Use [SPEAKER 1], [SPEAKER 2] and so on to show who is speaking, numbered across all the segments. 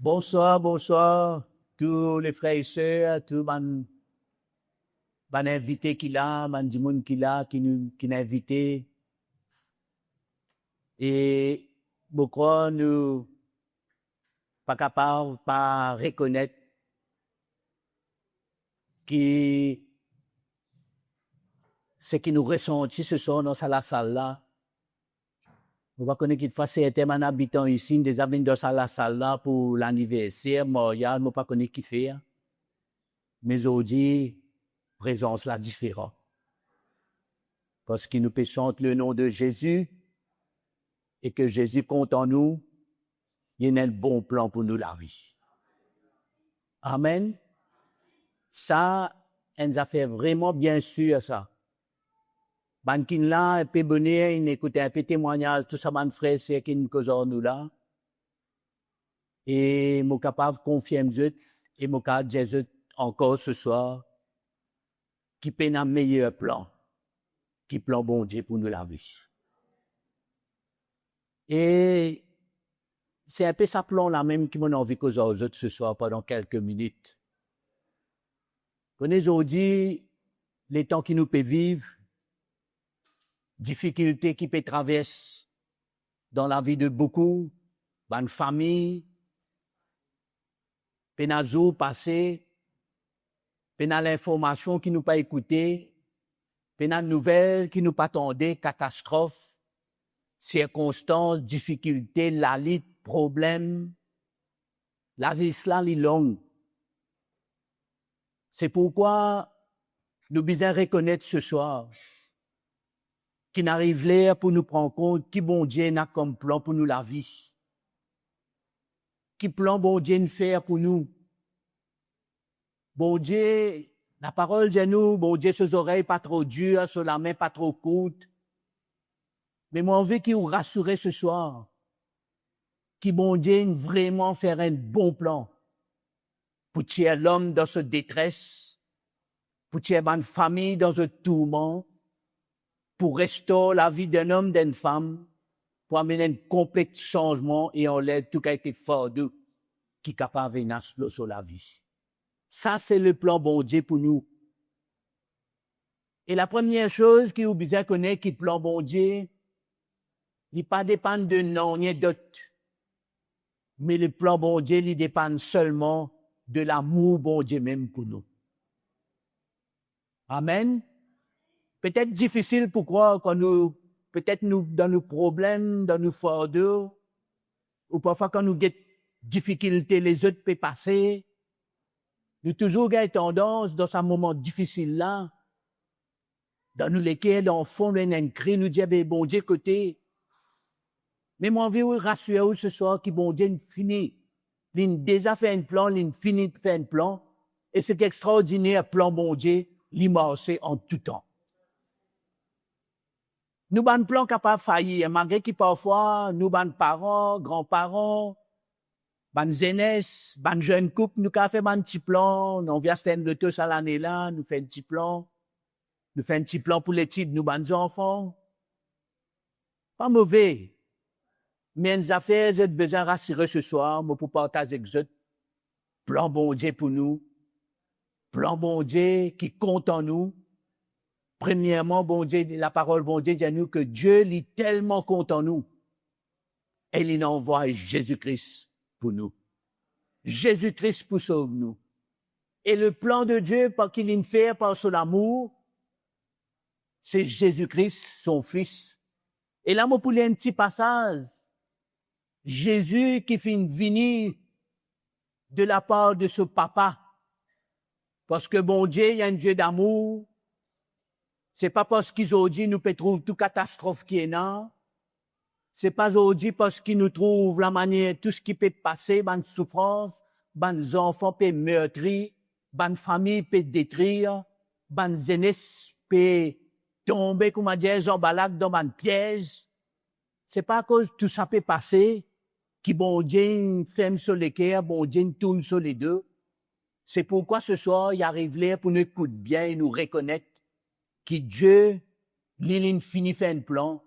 [SPEAKER 1] Bonsoir, bonsoir, tous les frères et sœurs, tous les invités qui là, man du monde qui là, qui nous invité. Et beaucoup nous pas capables, pas reconnaître que ce qui nous ressentit ce soir dans la salle là. On va connaître qu'il faut certains habitants ici, des amis dans la salle là pour l'anniversaire, mariage, on pas connaître qui fait. Mais aujourd'hui, présence là différente. Parce que nous péchons le nom de Jésus et que Jésus compte en nous, il y a un bon plan pour nous la vie. Amen. Ça, elle nous a fait vraiment bien sûr ça. Bankin là, un peu bonheur, il écoute un peu témoignage, tout ça, mon frère, c'est qui nous cause nous là. Et moi capable de confier et moi capable de dire encore ce soir, qui peut un meilleur plan, qui plan bon Dieu pour nous la vie. Et c'est un peu ça plan là même qui m'a envie de causer aux autres ce soir pendant quelques minutes. Connaissez aujourd'hui les temps qui nous peut vivre, difficultés qui peut traverser dans la vie de beaucoup, dans une famille, pénazou passé, pénal l'information qui nous pas écouté, pénal nouvelles qui nous pas attendaient, catastrophes, circonstances, difficultés, la lutte, problèmes. La vie là, est longue. C'est pourquoi nous devons reconnaître ce soir qui n'arrive là pour nous prendre compte qui bon Dieu n'a comme plan pour nous la vie. Qui plan bon Dieu nous faire pour nous. Bon Dieu, la parole de nous, bon Dieu, ses oreilles pas trop dures, sur la main pas trop courte. Mais moi, on veut qu'il vous rassure ce soir. Qui bon Dieu vraiment faire un bon plan pour tuer l'homme dans sa détresse, pour tuer une famille dans un tourment, pour restaurer la vie d'un homme, d'une femme, pour amener un complet changement et on l'aide tout quelque fort d'eux qui est capable de venir sur la vie. Ça, c'est le plan bon Dieu pour nous. Et la première chose qui vous besoin connaître qui est le plan bon Dieu, il pas dépend de non, ni d'autres. Mais le plan bon Dieu, il dépend seulement de l'amour bon Dieu même pour nous. Amen. Peut-être difficile pour croire quand nous, peut-être nous, dans nos problèmes, dans nos fardeaux, ou parfois quand nous avons des difficultés, les autres peuvent passer. Nous toujours avons tendance, dans ce moment difficile là, dans nous lesquels, dans le fond, nous avons un cri, nous disons, bon Dieu, côté. Mais moi, je veux rassurer ce soir que bon Dieu finit. Il a déjà fait un plan, il finit de faire un plan. Et c'est extraordinaire plan bon Dieu, il marché en tout temps. Nous avons un plan capable de faillir, malgré que parfois, nous avons parents, grands-parents, ban jeunesse, ban jeune couple, nous avons fait un petit plan, nous vient faire de tous à l'année là, nous faisons un petit plan. Nous faisons un petit plan pour l'étude, nous, ban enfants. Pas mauvais. Mais nous avons fait besoin de rassurer ce soir, moi, pour partager avec eux. Plan bon Dieu pour nous. Plan bon Dieu qui compte en nous. Premièrement, bon Dieu, la parole bon Dieu dit à nous que Dieu lit tellement compte en nous. Et il envoie Jésus-Christ pour nous. Jésus-Christ pour sauver nous. Et le plan de Dieu, par qu'il nous fait, par son amour, c'est Jésus-Christ, son Fils. Et là, moi, pour un petit passage, Jésus qui fait venir de la part de ce papa. Parce que bon Dieu, il y a un Dieu d'amour. C'est pas parce qu'ils ont dit nous peut trouver toute catastrophe qui est là. C'est pas aujourd'hui parce qu'ils nous trouvent la manière, tout ce qui peut passer, bonne souffrance, bonnes enfants peut meurtrir, bonne famille peut détruire, bonne jeunesse peut tomber, comme on dit, en balade dans un piège. C'est pas à cause tout ça peut passer, qui bon Dieu ferme sur les cœurs, bon Dieu tourne sur les deux. C'est pourquoi ce soir, il arrive là pour nous écouter bien et nous reconnaître que Dieu, il finit fait un plan,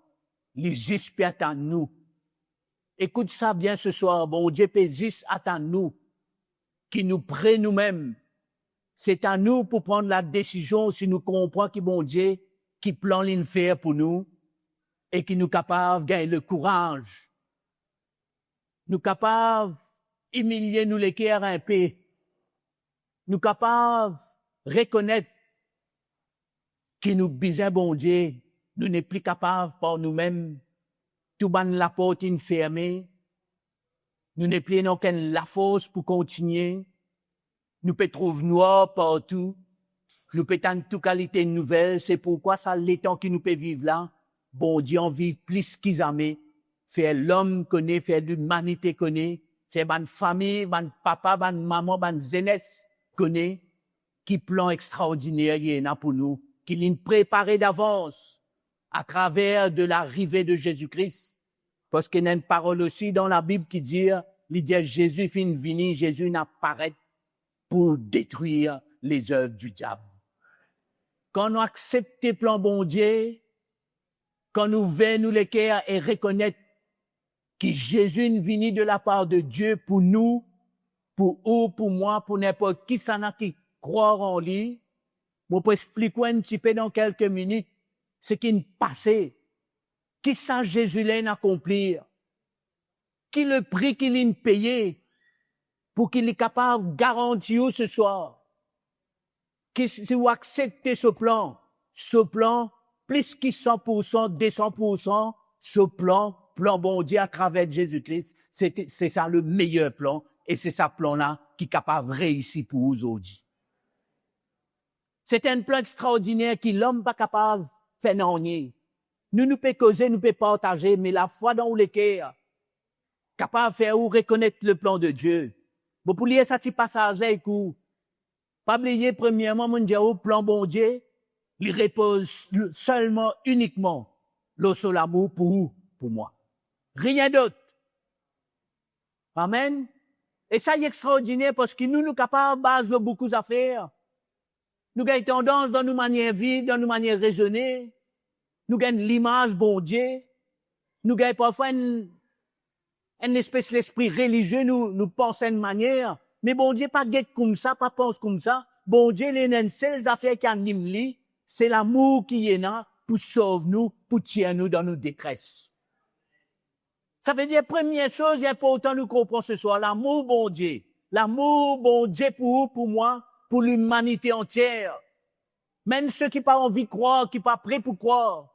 [SPEAKER 1] il juste peut attendre nous. Écoute ça bien ce soir. Bon Dieu Pésis attend nous, qui nous prête nous-mêmes. C'est à nous pour prendre la décision si nous comprenons que bon Dieu qui plan l'infer pour nous et qui nous capable de gagner le courage. Nous capables humilier nous les cœurs un peu. Nous capables reconnaître que nous bisons bon Dieu. Nous n'est plus capables par nous-mêmes. Tout ban la porte fermée. Nous n'est plus non qu'une la force pour continuer. Nous peut trouver noir partout. Nous peut en toute qualité nouvelle. C'est pourquoi ça l'étang qui nous peut vivre là. Bon Dieu en vit plus qu'ils aiment. Faire l'homme connaît, faire l'humanité connaît. Faire ban famille, ban papa, ban maman, ban jeunesse connaît. Qui plan extraordinaire y en a pour nous. Qui l'ont préparé d'avance à travers de l'arrivée de Jésus-Christ. Parce qu'il y a une parole aussi dans la Bible qui dit, Jésus fin vini, Jésus n'apparaît pour détruire les œuvres du diable. Quand nous acceptons le plan bon Dieu, quand nous venons nous les cœurs et reconnaître que Jésus est venu de la part de Dieu pour nous, pour vous, pour moi, pour n'importe qui s'en a qui croire en lui, je peux expliquer un petit peu dans quelques minutes ce qui est passé, qui ça Jésus l'a accompli, qui le prix qu'il a payé pour qu'il est capable de garantir ce soir que si vous acceptez ce plan, plus que 100%, 200%, ce plan bon Dieu à travers Jésus-Christ, c'est ça le meilleur plan et c'est ça plan-là qui est capable de réussir pour vous aujourd'hui. C'est un plan extraordinaire qui l'homme pas capable de faire non. Nous pouvons causer, nous pouvons partager, mais la foi dans le cœur, capable de faire ou reconnaître le plan de Dieu. Bon, pour lire ça petit passage-là, écoute. Pas oublier, premièrement, mon Dieu, au plan bon Dieu, il repose seulement, uniquement, le seul amour pour vous, pour moi. Rien d'autre. Amen. Et ça est extraordinaire parce que nous capables de base de beaucoup d'affaires. Nous avons tendance dans nos manières vides, dans nos manières raisonnées. Nous avons l'image bon Dieu. Nous avons parfois une espèce d'esprit religieux, nous pensons d'une manière. Mais bon Dieu, pas guette comme ça, pas pense comme ça. Bon Dieu, les seules affaires qui animent lui, c'est l'amour qui est là pour sauver nous, pour tirer nous dans nos détresses. Ça veut dire, première chose, il est important nous comprendre ce soir, l'amour bon Dieu. L'amour bon Dieu pour vous, pour moi, pour l'humanité entière. Même ceux qui n'ont pas envie de croire, qui n'ont pas prêts pour croire.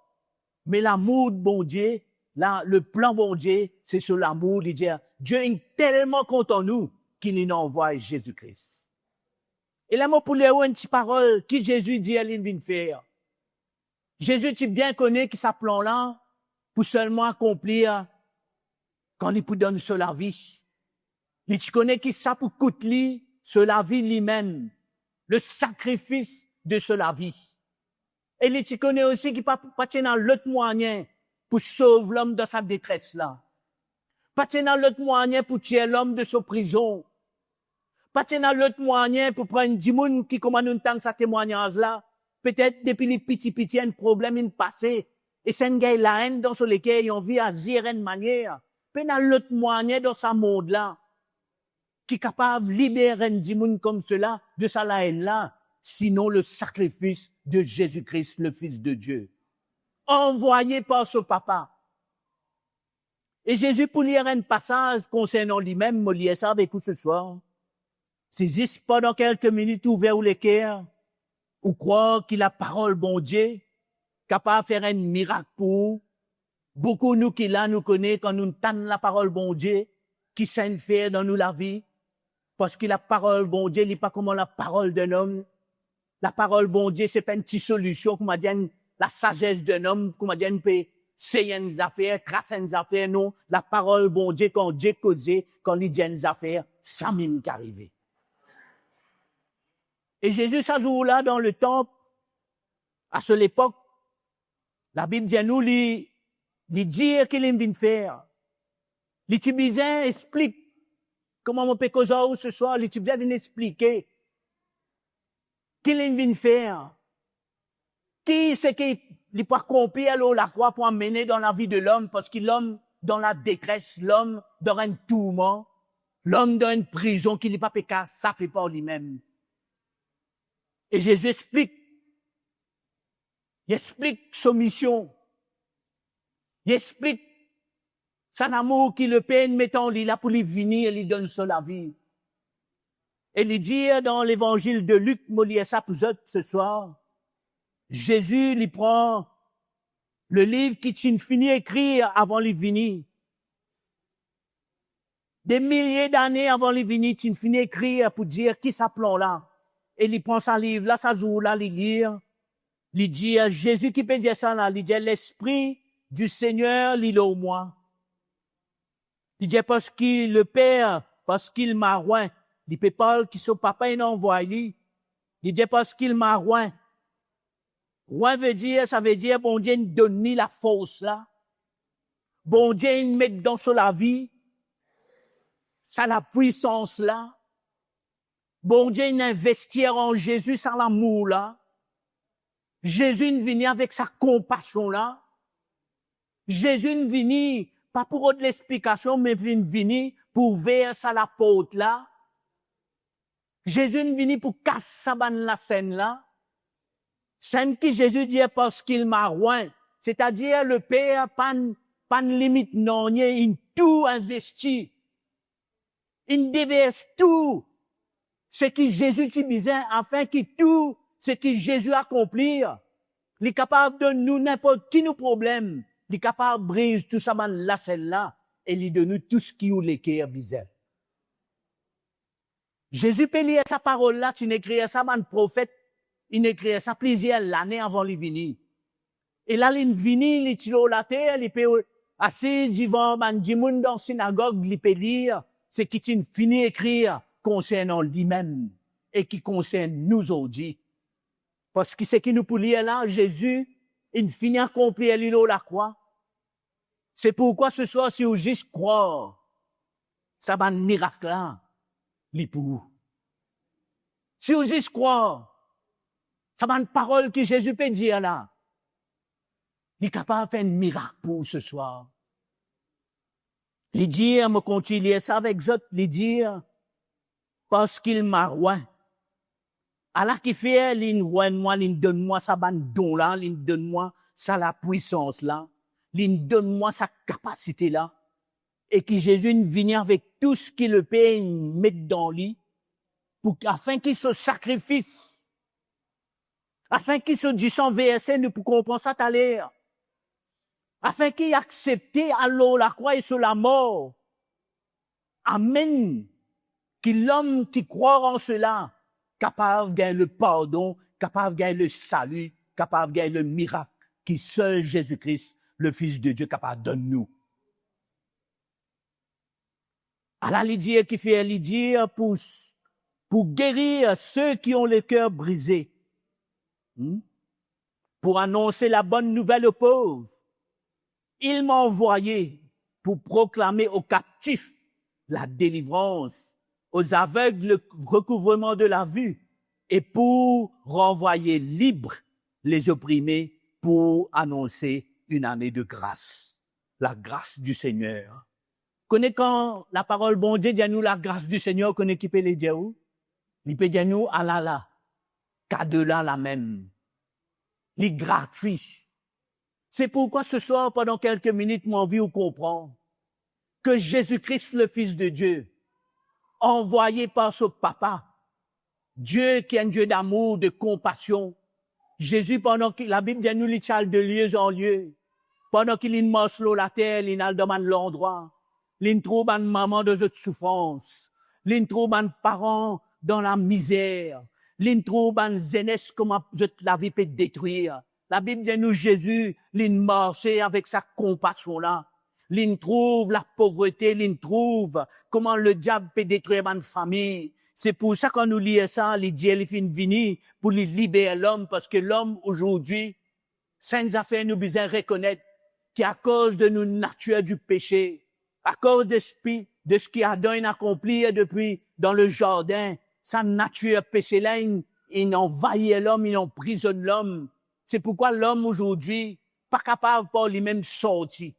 [SPEAKER 1] Mais l'amour de bon Dieu, là, le plan bon Dieu, c'est sur l'amour, il dit, Dieu est tellement content de nous qu'il nous envoie Jésus-Christ. Et là, moi, pour les une petite parole, qui Jésus dit à l'in faire. Jésus, tu bien connais que sa plan là, pour seulement accomplir, quand il peut donner sur la vie. Mais tu connais qui ça pour coûter sur la vie lui-même. Le sacrifice de sur la vie. Et tu connais aussi qu'il pas dans l'autre moyen pour sauver l'homme de sa détresse là. Pas dans l'autre moyen pour tuer l'homme de sa prison. Pas dans l'autre moyen pour prendre 10 personnes qui commandent une tant sa témoignage là. Peut-être depuis les petits un problème in passé. Et c'est un gars la haine dans son lequel ils ont vu à dire une manière. Puis dans l'autre moyen dans ce monde là. Qui est capable de libérer 10 personnes comme cela de sa haine là. Sinon le sacrifice de Jésus-Christ, le Fils de Dieu. Envoyé par son papa. Et Jésus, pour lire un passage concernant lui-même, me lire ça avec vous ce soir. C'est juste pendant quelques minutes ouvert ou les cœurs, ou croire qu'il a parole bon Dieu, capable de faire un miracle pour vous. Beaucoup nous qui là nous connaissons quand nous entendons la parole bon Dieu, qui s'en fait dans nous la vie, parce que la parole bon Dieu n'est pas comme la parole d'un homme. La parole bon Dieu, c'est pas une petite solution, comme on dit, la sagesse d'un homme, comme on dit, on peut essayer une affaire, tracer une affaire, non. La parole bon Dieu, quand Dieu cause, quand il dit une affaire, ça même qu'arriver. Et Jésus, ça joue-là dans le temple, à cette époque, la Bible dit à nous, lui dire qu'il aime bien faire. L'utiliser explique comment on peut causer ce soir, l'utiliser d'expliquer qu'il aime bien faire. Qui c'est qui peut accomplir la croix pour amener dans la vie de l'homme, parce que l'homme dans la détresse, l'homme dans un tourment, l'homme dans une prison qui n'est pas pécat, ça fait par lui-même. Et Jésus explique. Il explique sa mission. Il explique son amour qui le peine mettant lui là pour lui venir et lui donne la vie. Et il dit dans l'évangile de Luc, je lis ça pour vous ce soir, Jésus lui prend le livre qui t'in fini écrire avant lui venir. Des milliers d'années avant lui venir, t'in fini écrire pour dire qui s'appelons là. Et il prend son livre là, ça joue là, il lit. Il dit, Jésus qui peut dire ça là, il dit, l'Esprit du Seigneur, il est au moi. Il dit, parce qu'il le Père, parce qu'il m'a roint. Il peut pas qui son papa il envoie lui. Il dit, parce qu'il m'a roint. Roint veut dire, ça veut dire, bon Dieu, il donne la force là. Bon Dieu, il met dans la vie. Ça la puissance là. Bon Dieu, il investit en Jésus, ça l'amour là. Jésus ne vient avec sa compassion là. Jésus ne vient pas pour de l'explication, mais il vient pour verser la porte là. Jésus ne vient pour casser la scène là. Scène qui Jésus dit parce qu'il m'a roint. C'est-à-dire le Père, pas de limite non, il tout investi. Il déverse tout ce que Jésus utilisait afin que tout ce que Jésus accomplir, il est capable de nous n'importe qui nous problème, il est capable de briser tout ça la scène là et il donne nous tout ce qui ou l'équerre bizarre. Jésus peut lire sa parole là, tu n'écris ça man prophète, il écrit ça plusieurs l'année avant lui venir. Et là il vient, il tire la terre, il peut assis devant man dimoun dans synagogue, il peut lire ce qui t'in fini écrire concernant lui-même et qui concerne nous aujourd'hui. Parce que ce qui nous pour lire là, Jésus, il finit accomplir l'îlot la croix. C'est pourquoi ce soir, si vous juste croire, ça va un miracle là, pour. Si vous juste croire, ça va une parole que Jésus peut dire là. Il est capable de faire un miracle pour ce soir. Les dire, me continuer ça avec eux, les dire, parce qu'il m'a roint. Allah qui fait, il moi, il donne-moi sa bande don là, il donne-moi ça la puissance là, il donne-moi sa capacité là, et que Jésus vienne avec tout ce qu'il le peut mettre dans lui, afin qu'il se sacrifice, afin qu'il se du sang versé, nous pour comprendre ça à l'air, afin qu'il accepte à l'eau la croix et sur la mort. Amen. Que l'homme qui croit en cela, capable de gagner le pardon, capable de gagner le salut, capable de gagner le miracle, qui seul Jésus-Christ, le Fils de Dieu, capable de nous. Allah lui dit qui fait lui dire pour guérir ceux qui ont le cœur brisé, pour annoncer la bonne nouvelle aux pauvres. Il m'a envoyé pour proclamer aux captifs la délivrance, aux aveugles le recouvrement de la vue et pour renvoyer libres les opprimés, pour annoncer une année de grâce, la grâce du Seigneur. Connais quand la parole bon Dieu dit nous la grâce du Seigneur, connais qui peut les dire où? Il peut dire nous à la cadeau là la même. Il est gratuit. C'est pourquoi ce soir, pendant quelques minutes, mon vie vous comprend que Jésus-Christ, le Fils de Dieu, envoyé par son papa, Dieu qui est un Dieu d'amour, de compassion, Jésus, pendant que la Bible dit nous les chale de lieu en lieu, pendant qu'il marche la terre, il demande l'endroit, il trouve une maman de cette souffrance, il trouve un parent dans la misère, il trouve une jeunesse comment la vie peut détruire. La Bible dit nous Jésus, il marchait avec sa compassion là. Il trouve la pauvreté, il trouve comment le diable peut détruire une famille. C'est pour ça qu'on nous lit ça, il dit il finit venir pour libérer l'homme, parce que l'homme aujourd'hui, sans affaire nous besoin reconnaître qu'à cause de nos natures du péché, à cause de ce qui Adam a accompli depuis dans le jardin, sa nature péché là, il envahit l'homme, il emprisonne l'homme. C'est pourquoi l'homme aujourd'hui, pas capable par lui-même sortir,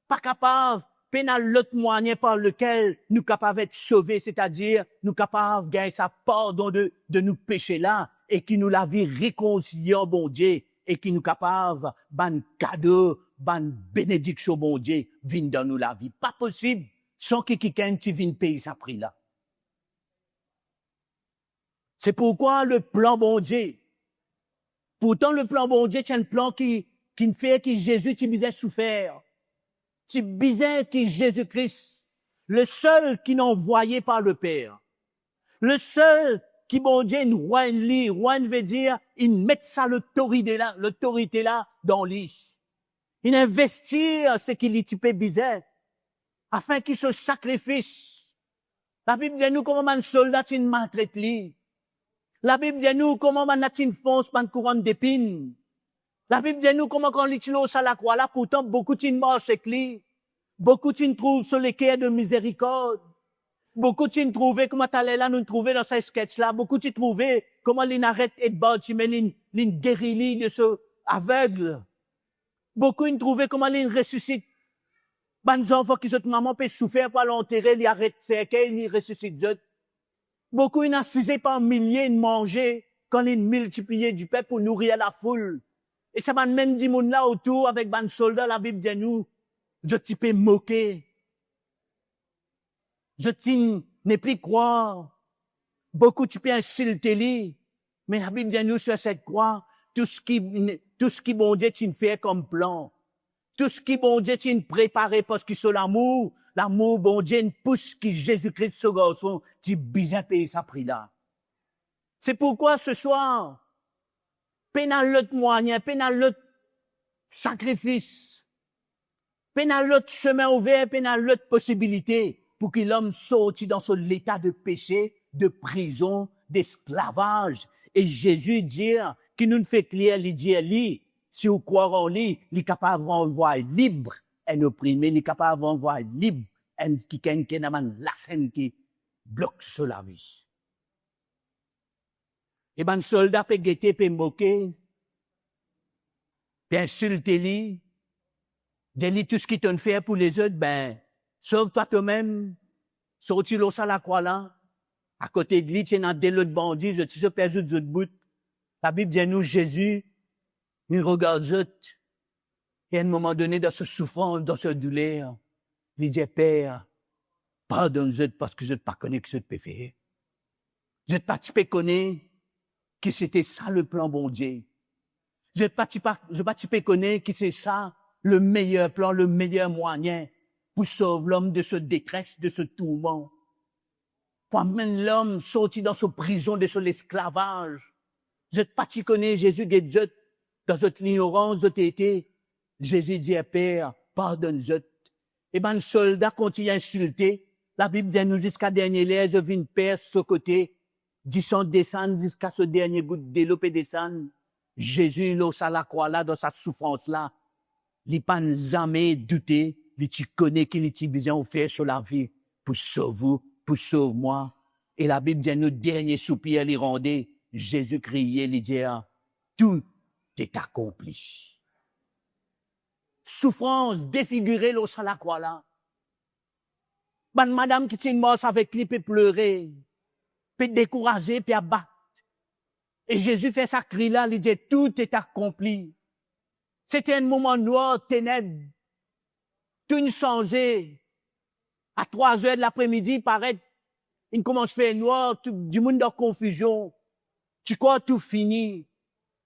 [SPEAKER 1] pas capable pénal l'autre moyen par lequel nous capables d'être sauvés, c'est-à-dire nous capables de gagner sa pardon de nous péchés là, et qui nous la vie réconcilier en bon Dieu, et qui nous capables ban cadeau, ban bénédiction bon Dieu, vient dans nous la vie. Pas possible, sans que quelqu'un qui vienne payer sa prix là. C'est pourquoi le plan bon Dieu, pourtant le plan bon Dieu, c'est un plan qui ne fait que Jésus qui bisait souffert. Tu bisais que Jésus-Christ, le seul qui n'est envoyé par le Père, le seul qui, bon Dieu, nous roigne veut dire, il met ça l'autorité là, dans l'is. Il investit ce qu'il y type bisait, afin qu'il se sacrifice. La Bible dit nous comment un soldat, il maltraite lui. La Bible dit nous comment un natin fonce par une couronne d'épines. La Bible dit nous comment quand l'utilise à la croix là, pourtant beaucoup de marchent avec lui. Beaucoup de trouvent sur les quais de miséricorde. Beaucoup de trouvaient comment t'allais là, nous trouver dans ces sketchs là. Beaucoup de trouvaient comment l'in arrête et battre, mais l'in guérit de ce aveugle. Beaucoup de trouvaient comment l'in ressuscite. Ban enfants qui sont maman peut souffrir par l'enterrer, l'y arrête cercueil, l'y ressuscite zot. Beaucoup ils affusé par milliers de manger quand ils multipliaient du pain pour nourrir la foule. Et ça m'a même dit moun là autour avec ban soldats, la Bible dit nous, je t'y peux moquer. Je t'y n'ai plus croire. Beaucoup tu peux insulter lui. Mais la Bible dit nous sur cette croix, tout ce qui bon Dieu tu fait comme plan. Tout ce qui bon Dieu tu préparé parce que c'est l'amour bon Dieu pousse qui Jésus-Christ ce garçon, tu bien payer sa prix là. C'est pourquoi ce soir, pénal l'autre moyen, pénal l'autre sacrifice, pénal l'autre chemin ouvert, pénal l'autre possibilité pour que l'homme sorte dans son état de péché, de prison, d'esclavage. Et Jésus dit qu'il nous fait clair, il dit, si vous croyez en lui, il est capable d'envoyer libre un opprimé, il est capable d'envoyer libre un qui la scène qui bloque sur la vie. Et ben, soldat peut guetter, peut moquer, peut insulter lui, dire tout ce qu'il te fait pour les autres, ben, sauve-toi toi-même, sortis l'eau à la croix là, à côté de lui, tu es dans des autres bandits, je te perds d'autres autres bouts. La Bible dit nous, Jésus, il regarde autres, et à un moment donné, dans ce souffrance, dans ce douleur, il dit, Père, pardonne-moi parce que je ne pas connais que je te peux faire. Je ne pas connais que c'était ça le plan bon Dieu. Je ne pas connais que c'est ça le meilleur plan, le meilleur moyen pour sauver l'homme de ce détresse, de ce tourment. Pour amener l'homme sorti dans cette prison, de son esclavage. Je ne pas connais Jésus guédizot dans cette ignorance de tété. Jésus dit, Père, pardonne-moi. Et ben, le soldat continue à insulter. La Bible dit, nous, jusqu'à dernier l'air, je viens perdre ce côté. Disons descendre jusqu'à ce dernier bout de l'eau et descendre. Jésus, l'eau, à la croix là, dans sa souffrance là. Il n'a jamais douté. Il connaît qu'il est besoin de faire sur la vie pour sauver vous, pour sauver moi. Et la Bible dit, nous, dernier soupir, il rendait. Jésus criait, il dit, tout est accompli. Souffrance défigurée l'eau sur la croix là. Ben, madame qui tient mort avec lui peut pleurer, peut décourager, peut abattre. Et Jésus fait sa cri là, il dit tout est accompli. C'était un moment noir, ténèbres. Tout changé. À 3 heures de l'après-midi, il paraît, il commence à faire noir, tout, du monde dans confusion. Tu crois tout fini.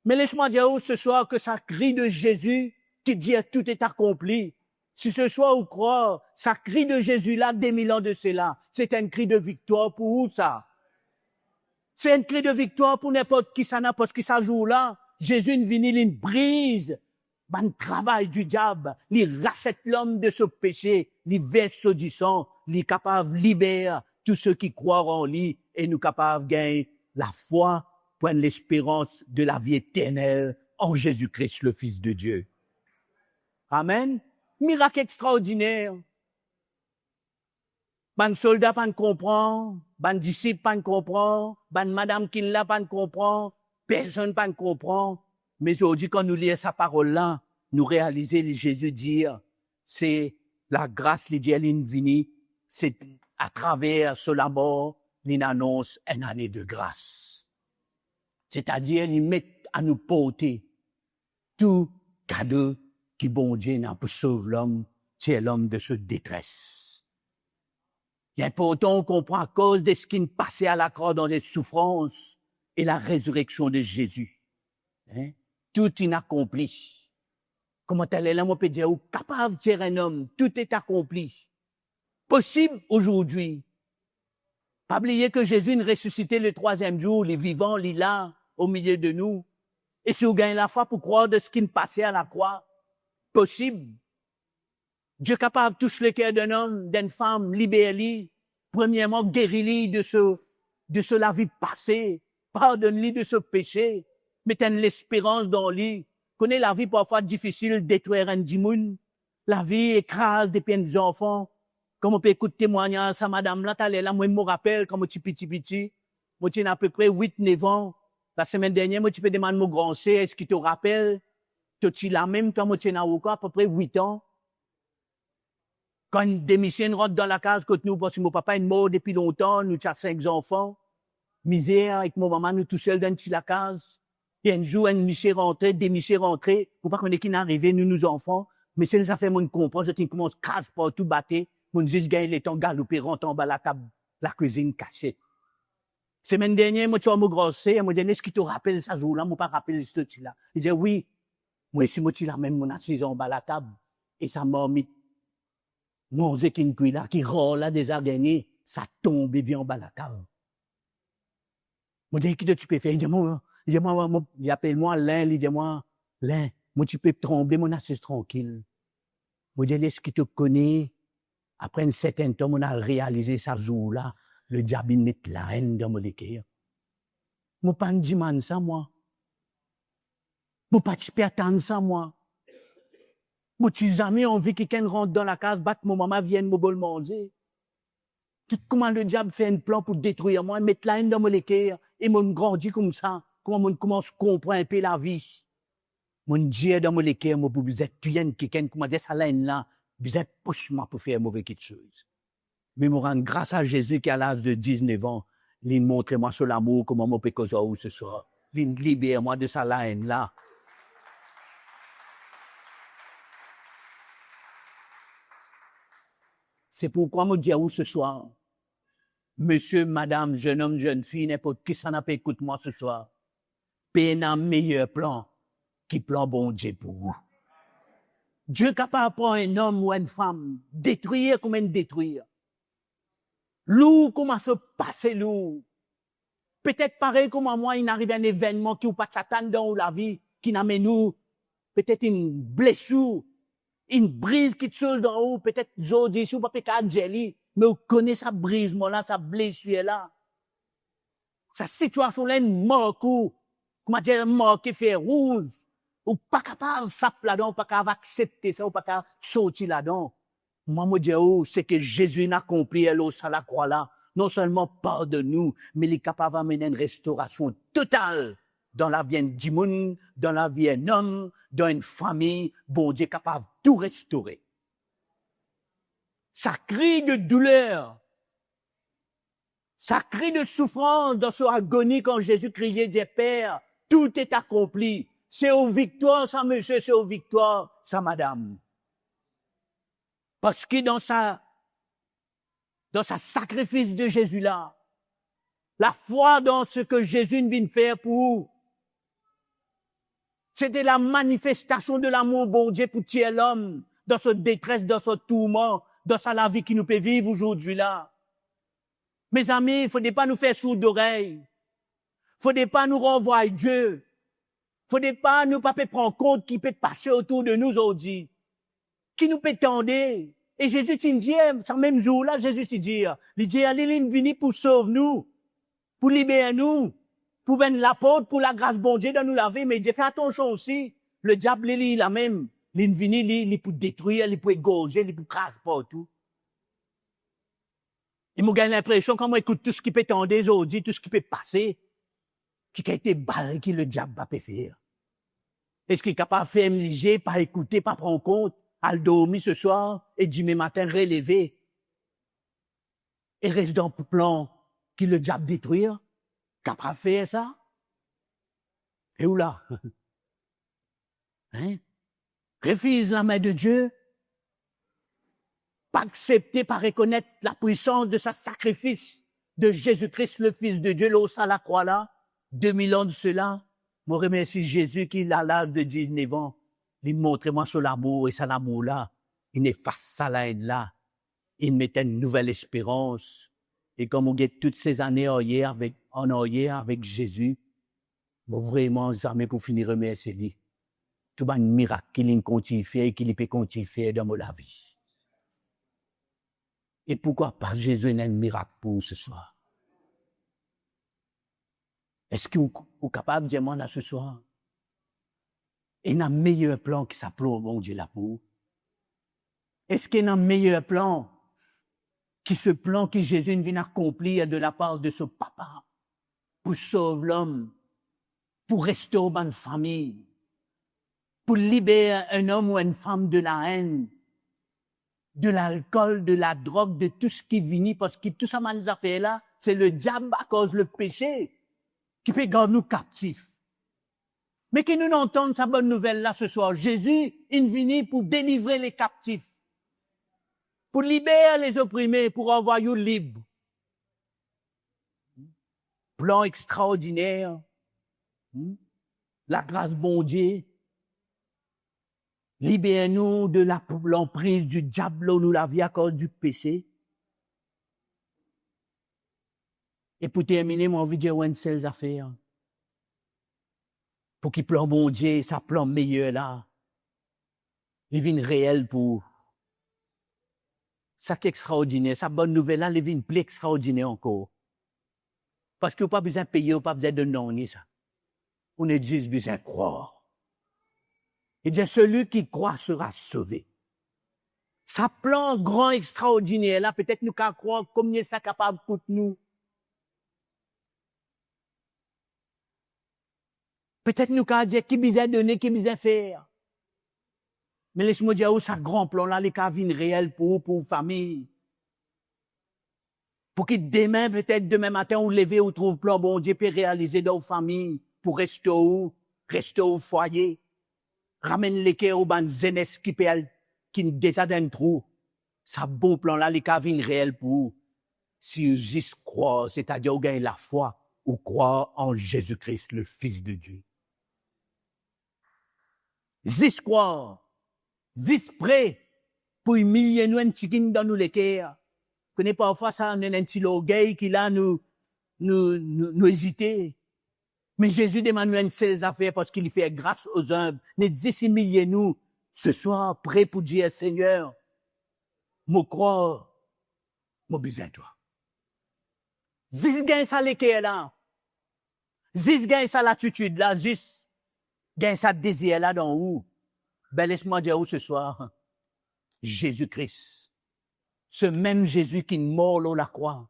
[SPEAKER 1] Mais laisse-moi dire ce soir que ça crie de Jésus qui dit tout est accompli. Si ce soir vous croyez, ça crie de Jésus là, des 1000 ans de cela, c'est un cri de victoire pour où ça? C'est un cri de victoire pour n'importe qui ça n'a, parce que ça joue là. Jésus ne vient, il brise, le travail du diable, il rachète l'homme de ce péché, il verse du sang, il est capable de libérer tous ceux qui croient en lui et nous capables de gagner la foi, pour l'espérance de la vie éternelle en Jésus-Christ, le Fils de Dieu. Amen. Miracle extraordinaire. Ban soldat pas comprend, ban disciple pas comprend, ban madame qui l'a pas comprend, personne pas comprend. Mais aujourd'hui, quand nous lisons sa parole là, nous réalisons Jésus dire, c'est la grâce, les dieux, vini, c'est à travers cela mort, il annonce une année de grâce. C'est-à-dire, il met à nous porter tout cadeau qui bon Dieu n'a pour sauver l'homme, c'est l'homme de cette détresse. Il est important qu'on comprenne à cause de ce qui nous passait à la croix dans les souffrances et la résurrection de Jésus. Hein? Tout est accompli. Comment elle est là, moi, peut dire, capable de dire un homme, tout est accompli. Possible aujourd'hui. Pas oublier que Jésus nous ressuscité le 3e jour, les vivants, les là, au milieu de nous. Et si vous gagnez la foi pour croire de ce qui nous passait à la croix, possible. Dieu est capable de toucher le cœur d'un homme, d'une femme, libérer-lui, premièrement, guérir-lui de la vie passée, pardonne-lui de ce péché, mettez l'espérance dans lui. Connais la vie parfois difficile, détruire un dimoun. La vie écrase des petits enfants. Comme on peut écouter témoignage à madame là, là, moi, je me rappelle quand moi, petit. Moi, j'ai à peu près 8-9 ans. La semaine dernière, moi, tu peux demander mon grand C, est-ce qu'il te rappelle? Tu la même, toi, moi, tu es à peu près 8 ans. Quand une démission rentre dans la case, quand nous, parce que mon papa est mort depuis longtemps, nous avons 5 enfants. Misère, avec mon maman, nous tout seuls dans la case. Et un jour, un monsieur rentré, des messieurs rentrés, pour pas qu'on ait qui n'arrive, nous enfants. Mais c'est ça fait mon comprendre, je commence case partout, battre. Mon juste gagne les temps galoper, rentre en bas la table, la cuisine cachée. Semaine dernière, moi, tu as mon grossé, moi, dit, est-ce qu'il te rappelle ça jour-là, moi, pas rappelle ce truc-là. Il dit, oui. Moi, si moi, tu l'as même, mon assis en bas la table, et ça m'a mis, mon zékin là, qui rôle là, des araignées, ça tombe et vient en bas la table. Moi, dit, qui tu peux faire? Il dit, il appelle moi Lin, il dit, moi, tu peux trembler, mon assis tranquille. Moi, dit, est-ce qu'il te connaît? Après un certain temps, on a réalisé ça jour-là, le diable met la haine dans mon cœur. Moi, pas de ça, moi. Moi, pas de attendre ça, moi. Moi, tu jamais envie que quelqu'un rentre dans la case, batte mon maman, vienne me bol manger. Comment le diable fait un plan pour détruire moi, mettre la haine dans mon cœur, et mon grandit comme ça. Comment on commence à comprendre un peu la vie. Mon Dieu dans mon cœur, moi, pour vous êtes tué, quelqu'un, comment dire ça, la haine là, vous êtes pousse-moi pour faire mauvais quelque chose. Mais me rendre grâce à Jésus qui, à l'âge de 19 ans, il montre-moi sur l'amour, comment moi peux causer où ce soir. Il libère-moi de sa haine là. C'est pourquoi me dire où ce soir, monsieur, madame, jeune homme, jeune fille, n'importe qui s'en a pas écoute moi ce soir. Paye un meilleur plan qui plan bon Dieu pour vous. Dieu est capable de prendre un homme ou une femme, détruire comme une détruire. Lourd, comment se passer lourd. Peut-être pareil comme moi, il arrive un événement qui ou pas Satan dans la vie, qui n'amène nous, peut-être une blessure, une brise qui te saute dans haut, peut-être aujourd'hui, si vous ne pas jelly, mais vous connaissez sa brise, là, sa blessure là. Sa situation là, une mort, comment dire, une mort qui fait rouge. Ou pas capable de s'appeler là-dedans, pas capable d'accepter ça, ou pas capable de sortir là-dedans. Moi, me dis, c'est que Jésus n'a accompli, elle à la croix là. Non seulement pardonne-nous, mais il est capable d'amener une restauration totale dans la vie du monde, dans la vie d'un homme, dans une famille. Bon Dieu est capable de tout restaurer. Ça crie de douleur. Ça crie de souffrance dans son agonie quand Jésus criait, disait, Père, tout est accompli. C'est aux victoires, ça monsieur, c'est aux victoires, ça madame. Parce que dans sa sacrifice de Jésus là, la foi dans ce que Jésus vient faire pour vous, c'était la manifestation de l'amour bon Dieu pour tuer l'homme dans sa détresse, dans son tourment, dans la vie qui nous peut vivre aujourd'hui là. Mes amis, il ne faudrait pas nous faire sourds d'oreilles. Il ne faudrait pas nous renvoyer Dieu. Il ne faudrait pas nous pas prendre compte qui peut passer autour de nous aujourd'hui. Qui nous peut tendre. Et Jésus t'y dit, ce même jour-là, Jésus t'y dit, il dit, allez, il est venu pour sauver nous, pour libérer nous, pour venir l'apôtre, pour la grâce bon Dieu de nous laver, mais Dieu fait attention aussi. Le diable, il a même, il est venu, il pour détruire, il pour égorger, il pour craser partout. Il m'a gagné l'impression, quand moi écoute tout ce qui peut tendre aujourd'hui, tout ce qui peut passer, qui a été barré, qui le diable va faire. Est-ce qu'il est capable de faire léger, pas écouter, pas prendre compte? à dormir ce soir et dimanche matin relever et reste dans le plan qui le diable détruire, qu'après faire ça? Et où là? Hein? Refuse la main de Dieu, pas accepter, pas reconnaître la puissance de sa sacrifice de Jésus-Christ, le Fils de Dieu, là à la croix là, 2000 ans de cela. Je remercie Jésus qui, à l'âge de 19 ans, il montre moi son amour et son amour là. Il efface sa haine là. Il mettait une nouvelle espérance. Et comme on gagne toutes ces années en arrière avec Jésus, bon, vraiment, jamais pour finir remercier lui. Tout un miracle qu'il continue faire et qu'il peut continuer faire dans la vie. Et pourquoi pas Jésus n'a un miracle pour ce soir? Est-ce que vous êtes capable de dire moi là ce soir? Il y a un meilleur plan qui s'appelle mon Dieu là pour? Est-ce qu'il y a un meilleur plan qui ce plan que Jésus vient accomplir de la part de son papa pour sauver l'homme, pour restaurer une famille, pour libérer un homme ou une femme de la haine, de l'alcool, de la drogue, de tout ce qui vient, parce que tout ça, nous a fait là, c'est le diable à cause du péché qui peut garder nous captifs. Mais que nous entendons sa bonne nouvelle là ce soir. Jésus, il vient pour délivrer les captifs, pour libérer les opprimés, pour envoyer les libres. Plan extraordinaire. La grâce bon Dieu. Libère-nous de l'emprise du diable où nous la vie à cause du péché. Et pour terminer, moi, envie de dire une seule affaire. Pour qu'il plan bon Dieu, ça plan meilleur là. Il vient réel pour ça qui est extraordinaire. Sa bonne nouvelle là, il vient plus extraordinaire encore. Parce que vous pas besoin de payer, vous pas besoin de non, ça. On est juste besoin de croire. Et bien, celui qui croit sera sauvé. Sa plan grand, extraordinaire, là, peut-être nous qu'à croire combien ça capable pour nous. Peut-être nous qu'à dire qui besoin donner, qui besoin faire. Mais laisse-moi dire, où ça grand plan là, les cas viennent réels pour famille. Pour que demain, peut-être demain matin, on lever, on trouve plan bon Dieu, puis réaliser dans la famille, pour rester au foyer. Ramène les cœurs aux bandes jeunesse qui déjà dans trou. Ça bon plan là, les cas viennent réels pour si vous juste croire, c'est-à-dire vous gagnez la foi, ou croire en Jésus-Christ, le Fils de Dieu. Juste croire, juste prêt pour humilier nous un chicken dans nous les cœurs. Connais parfois ça, on a un petit orgueil qui là nous hésiter. Mais Jésus demande une seule affaire parce qu'il fait grâce aux humbles. Ne dissimiliez nous ce soir, prêt pour dire Seigneur, moi croire, moi besoin de toi. Juste gagne ça les cœurs là. Juste gagne ça l'attitude là, juste gagne ça désir là dans où. Ben laisse-moi dire où ce soir. Jésus-Christ. Ce même Jésus qui mord l'eau la croix,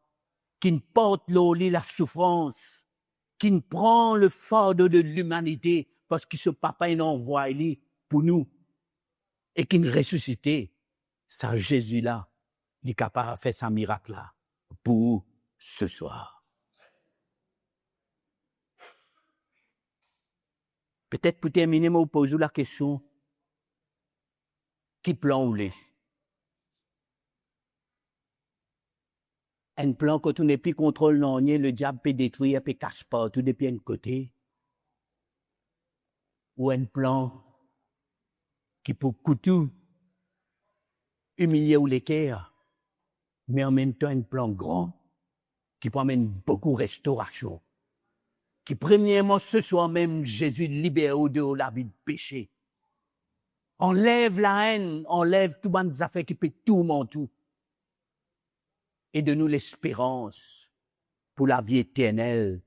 [SPEAKER 1] qui porte l'eau la souffrance, qui prend le fardeau de l'humanité parce que ce papa il envoie pour nous et qui ressuscité. Ça Jésus là, il est capable de faire sa miracle là pour ce soir. Peut-être pour terminer, moi, vous posez la question, qui plan ou les? Un plan quand on n'est plus contrôle non, le diable peut détruire, peut casser partout depuis un côté. Ou un plan qui peut coûter, humilier ou l'équerre, mais en même temps un plan grand qui peut amener beaucoup de restauration. Qui premièrement ce soir même Jésus libère de la vie de péché. Enlève la haine, enlève tout bonnes affaires qui peut tourmenter tout. Et de nous l'espérance pour la vie éternelle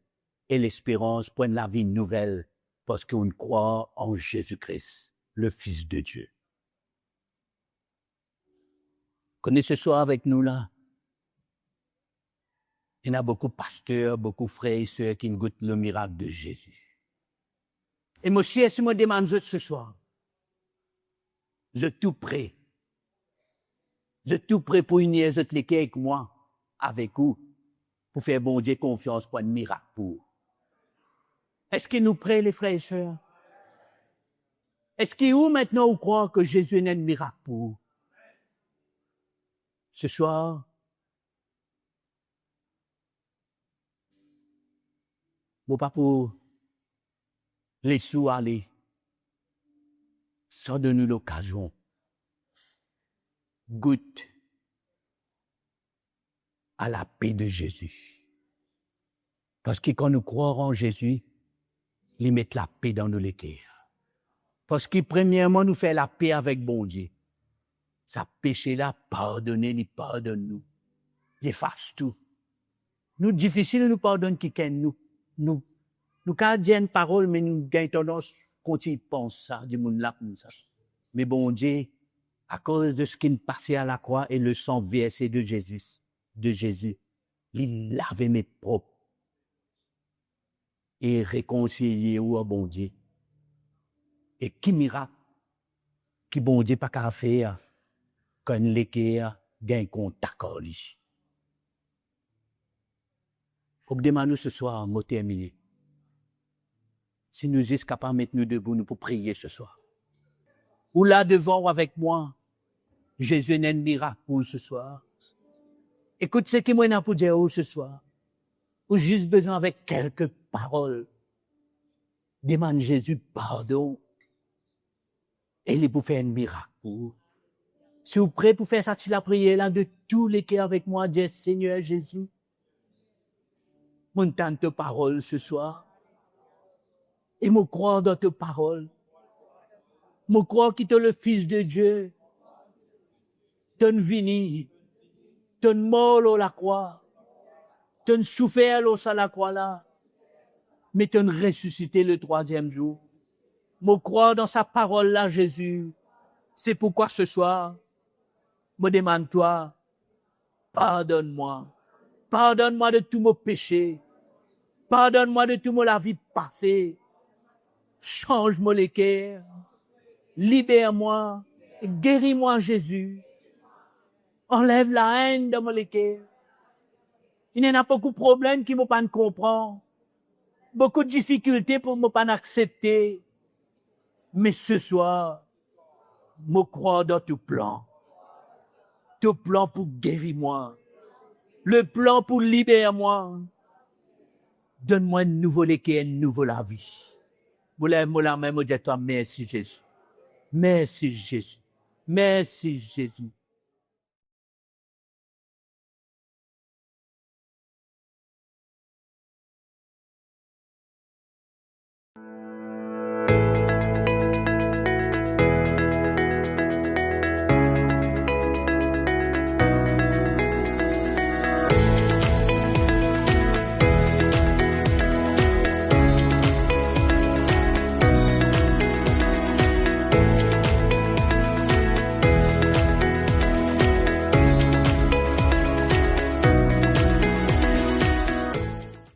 [SPEAKER 1] et l'espérance pour la vie nouvelle parce qu'on croit en Jésus-Christ, le Fils de Dieu. Connaissez ce soir avec nous là. Il y a beaucoup de pasteurs, beaucoup de frères et sœurs qui goûtent le miracle de Jésus. Et moi, si je me demande ce soir, je tout prêt Je suis tout prêt pour unir les l'équipe avec moi, avec vous, pour faire bon Dieu confiance pour un miracle pour. Est-ce que nous prêts, les frères et sœurs? Est-ce qu'il où maintenant vous croire que Jésus est un miracle pour vous? Ce soir, mon papa, les sous aller, sans donner l'occasion, goûte à la paix de Jésus. Parce que quand nous croirons en Jésus, il met la paix dans nos cœurs. Parce que premièrement, nous fait la paix avec bon Dieu. Sa péché-là, pardonnez, il pardonne nous. Il efface tout. Nous, difficile de nous pardonner quelqu'un, nous, quand dire une parole, mais nous gagnons tendance, quand il pense ça, du monde là, comme ça. Mais bon Dieu, à cause de ce qui nous passait à la croix et le sang versé de Jésus, il lavait mes propres et réconcilié au bon Dieu. Et qui miracle, qui bon Dieu pas qu'à faire, quand l'équerre gagne contact avec lui. Obdemande-nous ce soir, mot terminé. Si nous sommes capables de mettre nous debout, nous pour prier ce soir. Ou là devant ou avec moi, Jésus est un miracle pour ce soir. Écoute ce que moi j'ai pour dire ce soir. Ou juste besoin avec quelques paroles. Demande Jésus pardon. Et il est pour faire un miracle pour vous. Si vous êtes prêts pour faire ça, la prière là de tous les cœurs avec moi, dis Seigneur Jésus. Mon tante parole ce soir. Et me croire dans tes paroles. Me croire que tu es le Fils de Dieu. Tu vini. Tu mort à la croix. Tu souffert à la croix là. Mais tu ressuscité le 3e jour. Me croire dans sa parole là, Jésus. C'est pourquoi ce soir, me demande-toi, pardonne-moi. Pardonne-moi de tous mes péchés. Pardonne-moi de toute la vie passée. Change-moi les cœurs. Libère-moi. Guéris-moi, Jésus. Enlève la haine de mon cœur. Il y en a beaucoup de problèmes qui ne m'ont pas comprendre. Beaucoup de difficultés pour ne pas accepter. Mais ce soir, je crois dans tout plan. Tout plan pour guérir moi. Le plan pour libérer moi. Donne-moi un nouveau cœur, une nouvelle la vie. Moi, la même, je dis toi, merci Jésus. Merci Jésus. Merci Jésus.